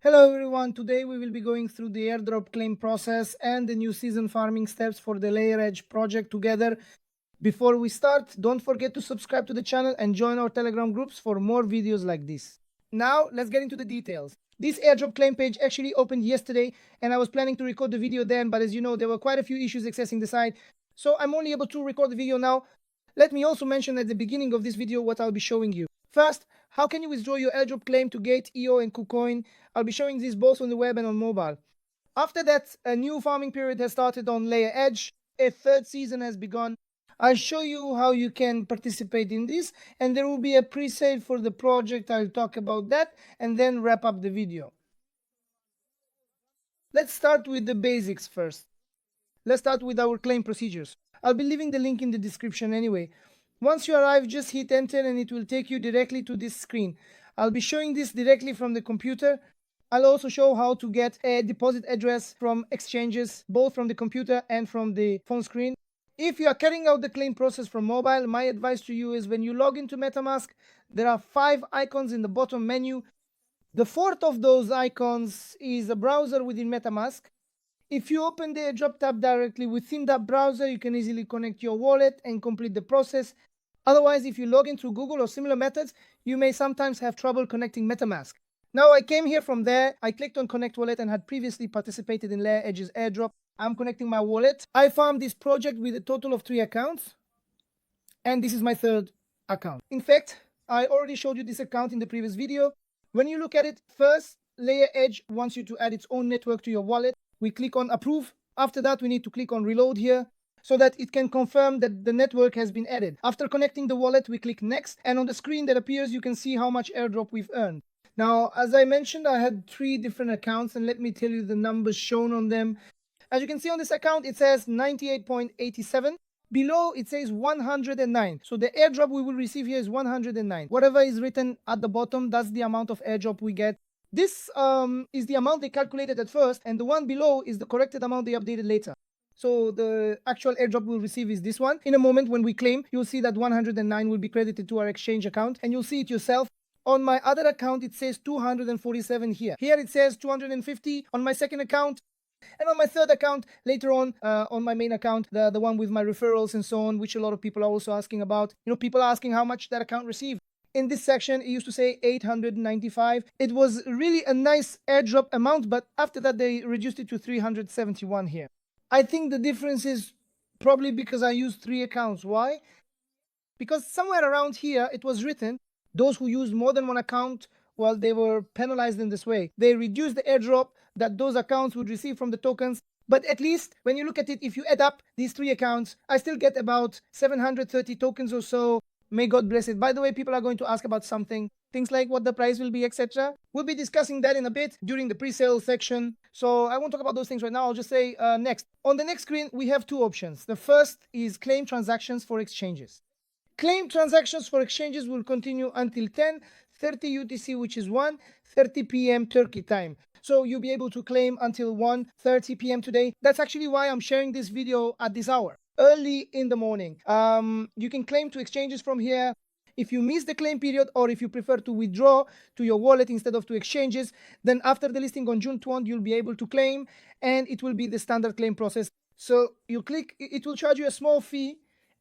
Hello everyone, today we will be going through the airdrop claim process and the new season farming steps for the Layer Edge project together. Before we start, don't forget to subscribe to the channel and join our Telegram groups for more videos like this. Now let's get into the details. This airdrop claim page actually opened yesterday and I was planning to record the video then, but as you know, there were quite a few issues accessing the site, so I'm only able to record the video now. Let me also mention at the beginning of this video what I'll be showing you. First, how can you withdraw your airdrop claim to Gate.io and Kucoin? I'll be showing these both on the web and on mobile. After that, a new farming period has started on Layer Edge. A third season has begun. I'll show you how you can participate in this, and there will be a pre-sale for the project. I'll talk about that and then wrap up the video. Let's start with the basics first. Let's start with our claim procedures. I'll be leaving the link in the description anyway. Once you arrive, just hit enter and it will take you directly to this screen. I'll be showing this directly from the computer. I'll also show how to get a deposit address from exchanges, both from the computer and from the phone screen. If you are carrying out the claim process from mobile, my advice to you is when you log into MetaMask, there are 5 icons in the bottom menu. The fourth of those icons is a browser within MetaMask. If you open the airdrop tab directly within that browser, you can easily connect your wallet and complete the process. Otherwise, if you log in through Google or similar methods, you may sometimes have trouble connecting MetaMask. Now I came here from there, I clicked on Connect Wallet and had previously participated in Layer Edge's airdrop. I'm connecting my wallet. I farmed this project with a total of 3 accounts, and this is my third account. In fact, I already showed you this account in the previous video. When you look at it, first, Layer Edge wants you to add its own network to your wallet. We click on Approve. After that, we need to click on Reload here, so that it can confirm that the network has been added. After connecting the wallet, we click Next, and on the screen that appears, you can see how much airdrop we've earned. Now, as I mentioned, I had 3 different accounts, and let me tell you the numbers shown on them. As you can see on this account, it says 98.87. Below, it says 109. So the airdrop we will receive here is 109. Whatever is written at the bottom, that's the amount of airdrop we get. This is the amount they calculated at first, and the one below is the corrected amount they updated later. So the actual airdrop we'll receive is this one. In a moment when we claim, you'll see that 109 will be credited to our exchange account, and you'll see it yourself. On my other account, it says 247 here. Here it says 250 on my second account. And on my third account, later on my main account, the one with my referrals and so on, which a lot of people are also asking about. You know, people are asking how much that account received. In this section, it used to say 895. It was really a nice airdrop amount, but after that, they reduced it to 371 here. I think the difference is probably because I used 3 accounts. Why? Because somewhere around here, it was written, those who used more than 1 account, well, they were penalized in this way. They reduced the airdrop that those accounts would receive from the tokens. But at least when you look at it, if you add up these 3 accounts, I still get about 730 tokens or so. May God bless it. By the way, people are going to ask about something, things like what the price will be, etc. We'll be discussing that in a bit during the pre-sale section. So I won't talk about those things right now. I'll just say next. On the next screen, we have 2 options. The first is claim transactions for exchanges. Claim transactions for exchanges will continue until 10:30 UTC, which is 1:30 p.m. Turkey time. So you'll be able to claim until 1:30 p.m. today. That's actually why I'm sharing this video at this hour, early in the morning. You can claim to exchanges from here. If you miss the claim period, or if you prefer to withdraw to your wallet instead of to exchanges, then after the listing on June 20, you'll be able to claim, and it will be the standard claim process. So you click, it will charge you a small fee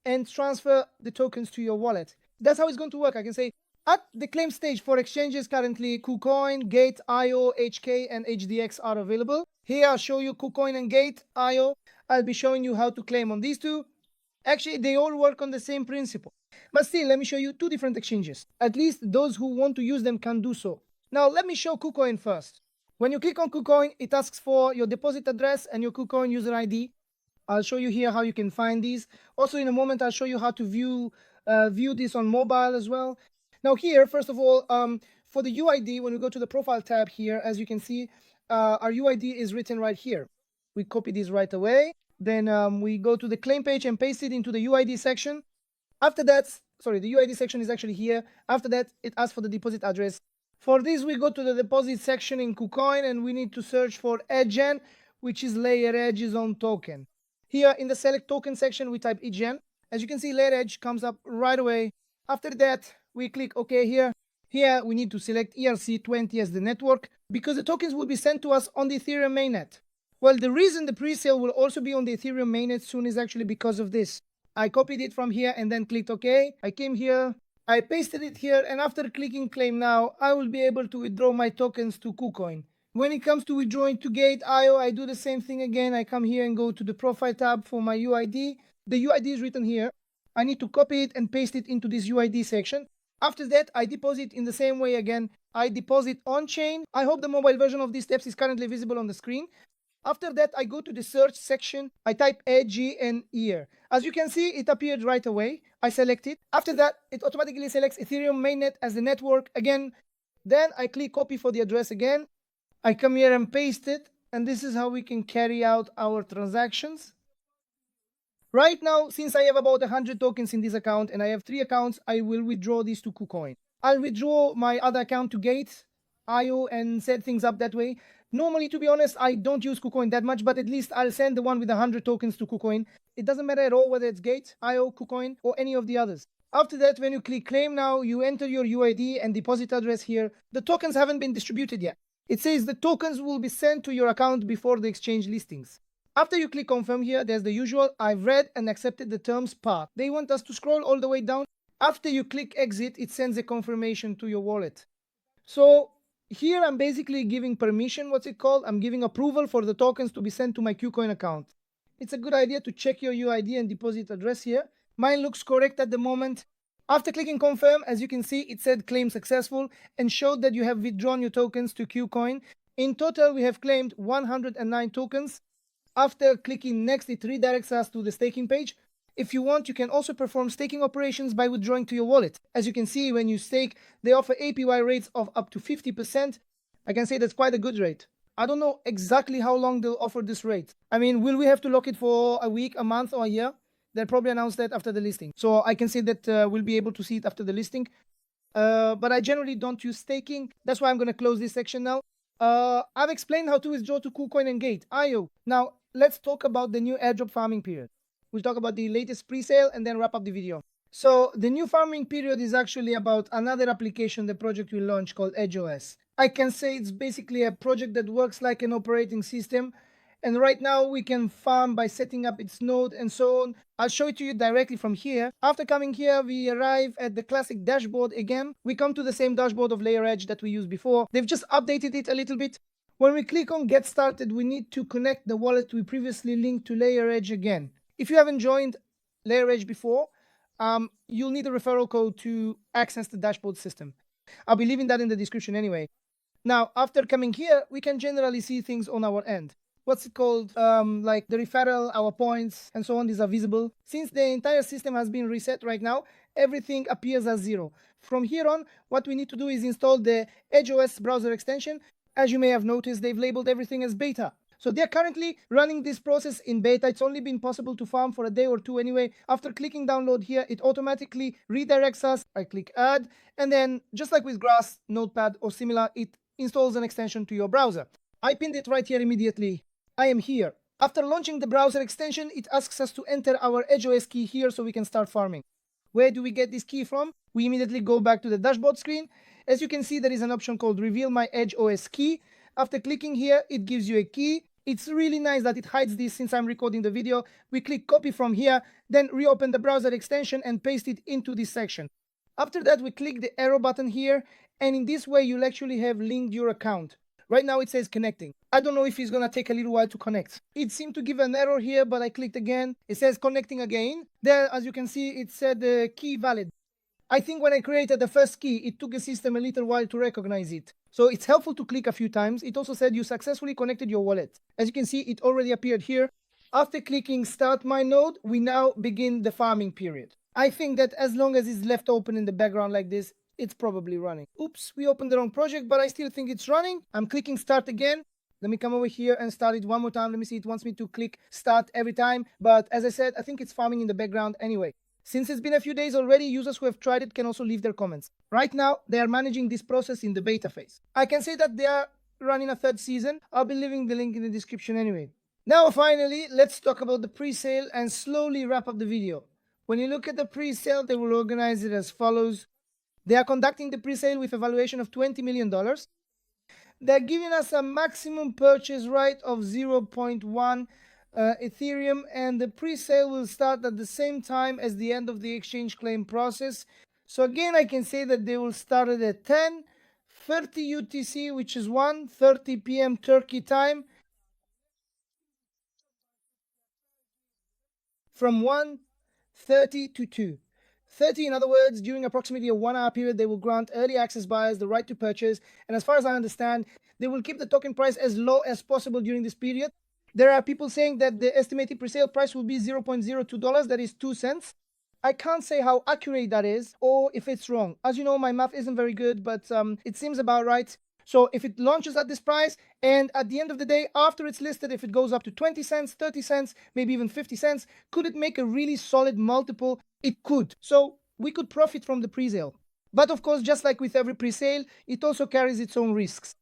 and transfer the tokens to your wallet. That's how it's going to work. I can say at the claim stage for exchanges, currently Kucoin, Gate.io, HK, and HDX are available. Here I'll show you Kucoin and Gate.io. I'll be showing you how to claim on these 2. Actually, they all work on the same principle. But still, let me show you 2 different exchanges. At least those who want to use them can do so. Now, let me show Kucoin first. When you click on Kucoin, it asks for your deposit address and your Kucoin user ID. I'll show you here how you can find these. Also, in a moment, I'll show you how to view this on mobile as well. Now here, first of all, for the UID, when we go to the profile tab here, as you can see, our UID is written right here. We copy this right away. Then we go to the claim page and paste it into the UID section. After that, sorry, the UID section is actually here. After that, it asks for the deposit address. For this, we go to the deposit section in Kucoin, and we need to search for Edgen, which is Layer Edge's own token. Here in the select token section, we type Edgen. As you can see, Layer Edge comes up right away. After that, we click OK here. Here we need to select ERC20 as the network because the tokens will be sent to us on the Ethereum mainnet. Well, the reason the pre-sale will also be on the Ethereum mainnet soon is actually because of this. I copied it from here and then clicked OK. I came here, I pasted it here, and after clicking claim now, I will be able to withdraw my tokens to Kucoin. When it comes to withdrawing to Gate.io, I do the same thing again. I come here and go to the profile tab for my UID. The UID is written here. I need to copy it and paste it into this UID section. After that, I deposit in the same way again. I deposit on chain. I hope the mobile version of these steps is currently visible on the screen. After that, I go to the search section. I type EdgenOS. As you can see, it appeared right away. I select it. After that, it automatically selects Ethereum mainnet as the network again. Then I click copy for the address again. I come here and paste it, and this is how we can carry out our transactions. Right now, since I have about 100 tokens in this account and I have 3 accounts, I will withdraw these to KuCoin. I'll withdraw my other account to Gate.io and set things up that way. Normally, to be honest, I don't use KuCoin that much, but at least I'll send the one with 100 tokens to KuCoin. It doesn't matter at all whether it's Gate.io, KuCoin, or any of the others. After that, when you click claim now, you enter your UID and deposit address here. The tokens haven't been distributed yet. It says the tokens will be sent to your account before the exchange listings. After you click confirm here, there's the usual I've read and accepted the terms part. They want us to scroll all the way down. After you click exit, it sends a confirmation to your wallet. So here I'm basically giving permission, what's it called? I'm giving approval for the tokens to be sent to my Kucoin account. It's a good idea to check your UID and deposit address here. Mine looks correct at the moment. After clicking confirm, as you can see, it said claim successful and showed that you have withdrawn your tokens to Kucoin. In total, we have claimed 109 tokens. After clicking next, it redirects us to the staking page. If you want, you can also perform staking operations by withdrawing to your wallet. As you can see, when you stake, they offer APY rates of up to 50%. I can say that's quite a good rate. I don't know exactly how long they'll offer this rate. I mean, will we have to lock it for a week, a month, or a year? They'll probably announce that after the listing. So I can say that we'll be able to see it after the listing. But I generally don't use staking. That's why I'm going to close this section now. I've explained how to withdraw to KuCoin and Gate.io. Now, let's talk about the new airdrop farming period. We'll talk about the latest pre-sale and then wrap up the video. So the new farming period is actually about another application the project will launch called EdgenOS. I can say it's basically a project that works like an operating system. And right now we can farm by setting up its node and so on. I'll show it to you directly from here. After coming here, we arrive at the classic dashboard again. We come to the same dashboard of Layer Edge that we used before. They've just updated it a little bit. When we click on Get Started, we need to connect the wallet we previously linked to Layer Edge again. If you haven't joined Layer Edge before, you'll need a referral code to access the dashboard system. I'll be leaving that in the description anyway. Now, after coming here, we can generally see things on our end. What's it called? Like the referral, our points, and so on, these are visible. Since the entire system has been reset right now, everything appears as 0. From here on, what we need to do is install the EdgeOS browser extension. As you may have noticed, they've labeled everything as beta. So they're currently running this process in beta. It's only been possible to farm for a day or two anyway. After clicking download here, it automatically redirects us. I click add, and then just like with Grass, Notepad, or similar, it installs an extension to your browser. I pinned it right here immediately. I am here. After launching the browser extension, it asks us to enter our EdgeOS key here so we can start farming. Where do we get this key from? We immediately go back to the dashboard screen. As you can see, there is an option called Reveal My EdgeOS Key. After clicking here, it gives you a key. It's really nice that it hides this since I'm recording the video. We click copy from here, then reopen the browser extension and paste it into this section. After that, we click the arrow button here, and in this way, you'll actually have linked your account. Right now it says connecting. I don't know if it's gonna take a little while to connect. It seemed to give an error here, but I clicked again. It says connecting again. There, as you can see, it said key valid. I think when I created the first key, it took the system a little while to recognize it. So it's helpful to click a few times. It also said you successfully connected your wallet. As you can see, it already appeared here. After clicking start my node, we now begin the farming period. I think that as long as it's left open in the background like this, it's probably running. Oops, we opened the wrong project, but I still think it's running. I'm clicking start again. Let me come over here and start it one more time. Let me see, it wants me to click start every time. But as I said, I think it's farming in the background anyway. Since it's been a few days already, users who have tried it can also leave their comments. Right now, they are managing this process in the beta phase. I can say that they are running a 3rd season. I'll be leaving the link in the description anyway. Now, finally, let's talk about the pre-sale and slowly wrap up the video. When you look at the pre-sale, they will organize it as follows. They are conducting the pre-sale with a valuation of $20 million. They're giving us a maximum purchase right of 0.1 Ethereum, and the pre-sale will start at the same time as the end of the exchange claim process. So again, I can say that they will start it at 10:30 UTC, which is 1:30 p.m. Turkey time, from 1:30 to 2:30. In other words, during approximately a 1 hour period, they will grant early access buyers the right to purchase. And as far as I understand, they will keep the token price as low as possible during this period. There are people saying that the estimated presale price will be $0.02, that is 2 cents. I can't say how accurate that is or if it's wrong. As you know, my math isn't very good, but it seems about right. So if it launches at this price, and at the end of the day, after it's listed, if it goes up to 20 cents, 30 cents, maybe even 50 cents, could it make a really solid multiple? It could. So we could profit from the pre-sale. But of course, just like with every pre-sale, it also carries its own risks.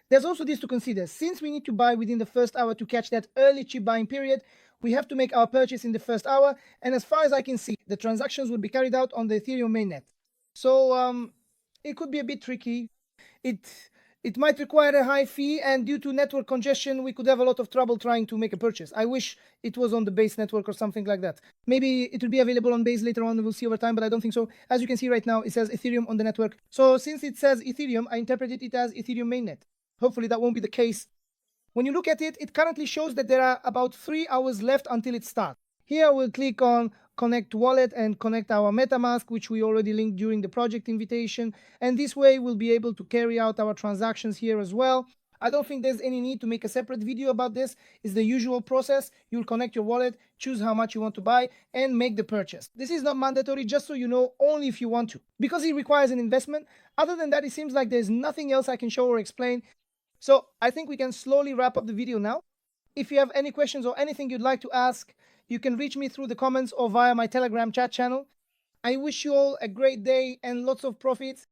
There's also this to consider. Since we need to buy within the first hour to catch that early cheap buying period, we have to make our purchase in the first hour. And as far as I can see, the transactions will be carried out on the Ethereum mainnet. So it could be a bit tricky. It might require a high fee, and due to network congestion, we could have a lot of trouble trying to make a purchase. I wish it was on the Base network or something like that. Maybe it will be available on Base later on, we'll see over time, but I don't think so. As you can see right now, it says Ethereum on the network. So since it says Ethereum, I interpreted it as Ethereum mainnet. Hopefully that won't be the case. When you look at it, it currently shows that there are about 3 hours left until it starts. Here we'll click on Connect Wallet and connect our MetaMask, which we already linked during the project invitation. And this way we'll be able to carry out our transactions here as well. I don't think there's any need to make a separate video about this. It's the usual process. You'll connect your wallet, choose how much you want to buy, and make the purchase. This is not mandatory, just so you know, only if you want to, because it requires an investment. Other than that, it seems like there's nothing else I can show or explain. So I think we can slowly wrap up the video now. If you have any questions or anything you'd like to ask, you can reach me through the comments or via my Telegram chat channel. I wish you all a great day and lots of profits.